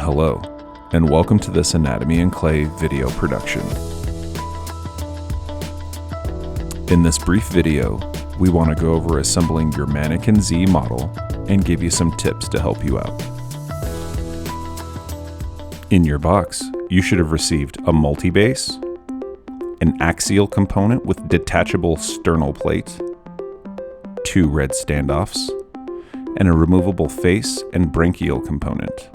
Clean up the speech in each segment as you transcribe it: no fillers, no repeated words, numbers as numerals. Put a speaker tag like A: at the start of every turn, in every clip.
A: Hello, and welcome to this Anatomy in Clay video production. In this brief video, we want to go over assembling your MANIKEN Z model and give you some tips to help you out. In your box, you should have received a multi-base, an axial component with detachable sternal plate, 2 red standoffs, and a removable face and branchial component,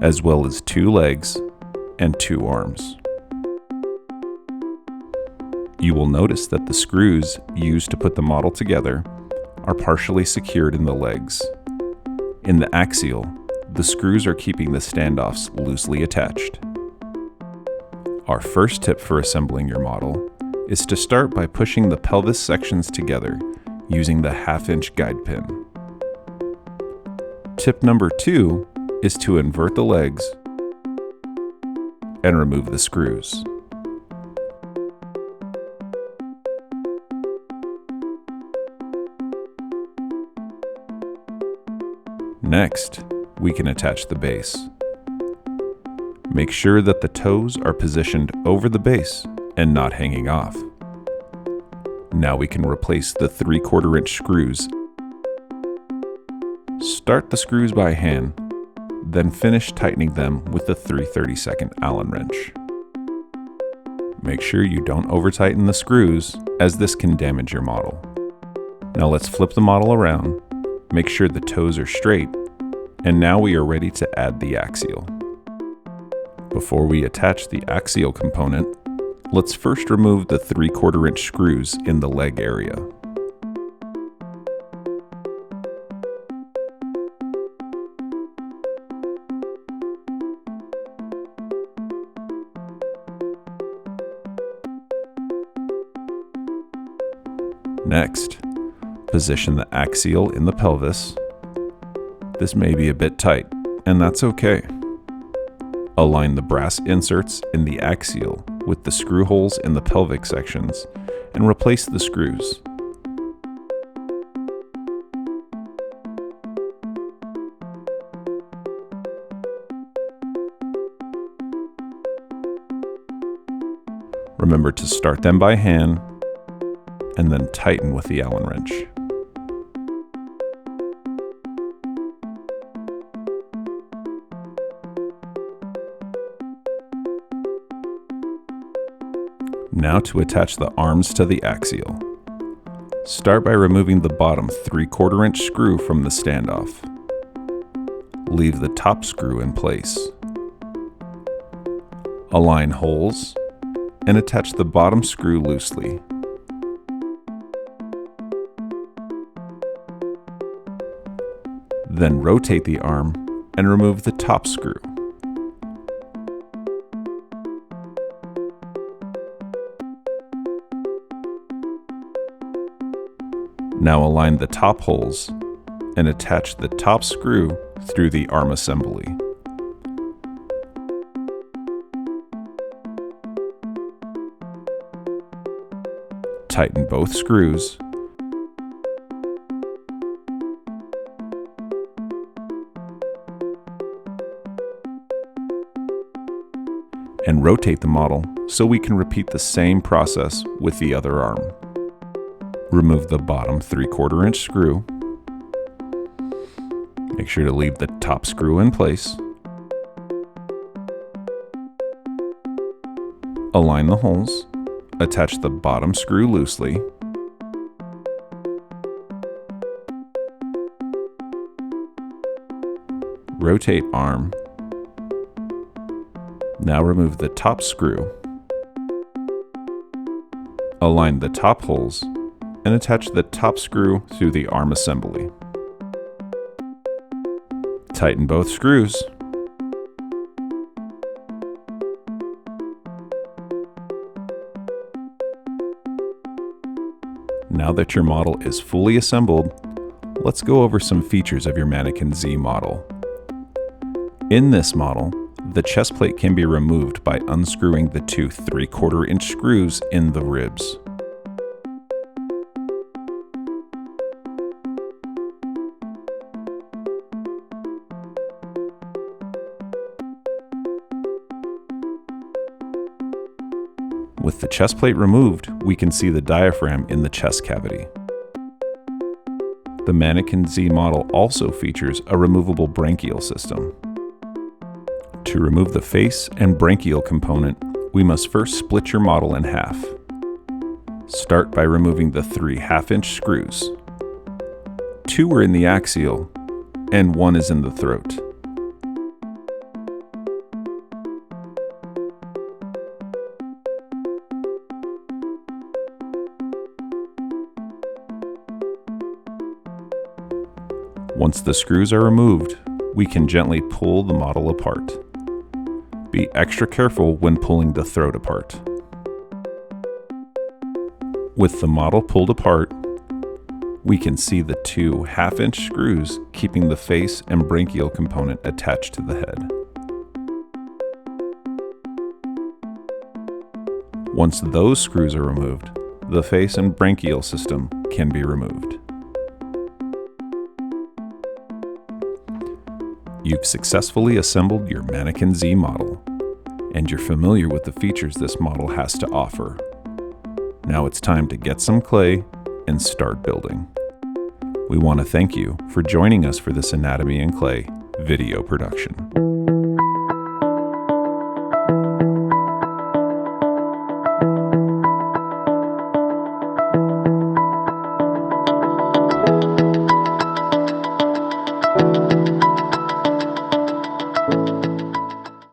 A: as well as 2 legs and 2 arms. You will notice that the screws used to put the model together are partially secured in the legs. In the axial, the screws are keeping the standoffs loosely attached. Our first tip for assembling your model is to start by pushing the pelvis sections together using the 1/2" guide pin. Tip number 2 is to invert the legs and remove the screws. Next, we can attach the base. Make sure that the toes are positioned over the base and not hanging off. Now we can replace the 3/4" screws. Start the screws by hand, then finish tightening them with the 3/32 Allen wrench. Make sure you don't over-tighten the screws, as this can damage your model. Now let's flip the model around, make sure the toes are straight, and now we are ready to add the axial. Before we attach the axial component, let's first remove the 3/4" screws in the leg area. Next, position the axial in the pelvis. This may be a bit tight, and that's okay. Align the brass inserts in the axial with the screw holes in the pelvic sections and replace the screws. Remember to start them by hand and then tighten with the Allen wrench. Now to attach the arms to the axial. Start by removing the bottom 3/4" screw from the standoff. Leave the top screw in place. Align holes and attach the bottom screw loosely. Then rotate the arm and remove the top screw. Now align the top holes and attach the top screw through the arm assembly. Tighten both screws. And rotate the model so we can repeat the same process with the other arm. Remove the bottom 3/4" screw. Make sure to leave the top screw in place. Align the holes. Attach the bottom screw loosely. Rotate arm. Now remove the top screw. Align the top holes and attach the top screw through the arm assembly. Tighten both screws. Now that your model is fully assembled, let's go over some features of your MANIKEN Z model. In this model, the chest plate can be removed by unscrewing the 2 3/4" screws in the ribs. With the chest plate removed, we can see the diaphragm in the chest cavity. The Manniken Z model also features a removable branchial system. To remove the face and branchial component, we must first split your model in half. Start by removing the 3 half-inch screws. 2 are in the axial, and 1 is in the throat. Once the screws are removed, we can gently pull the model apart. Be extra careful when pulling the throat apart. With the model pulled apart, we can see the 2 half-inch screws keeping the face and branchial component attached to the head. Once those screws are removed, the face and branchial system can be removed. You've successfully assembled your Manniken Z model, and you're familiar with the features this model has to offer. Now it's time to get some clay and start building. We want to thank you for joining us for this Anatomy in Clay video production.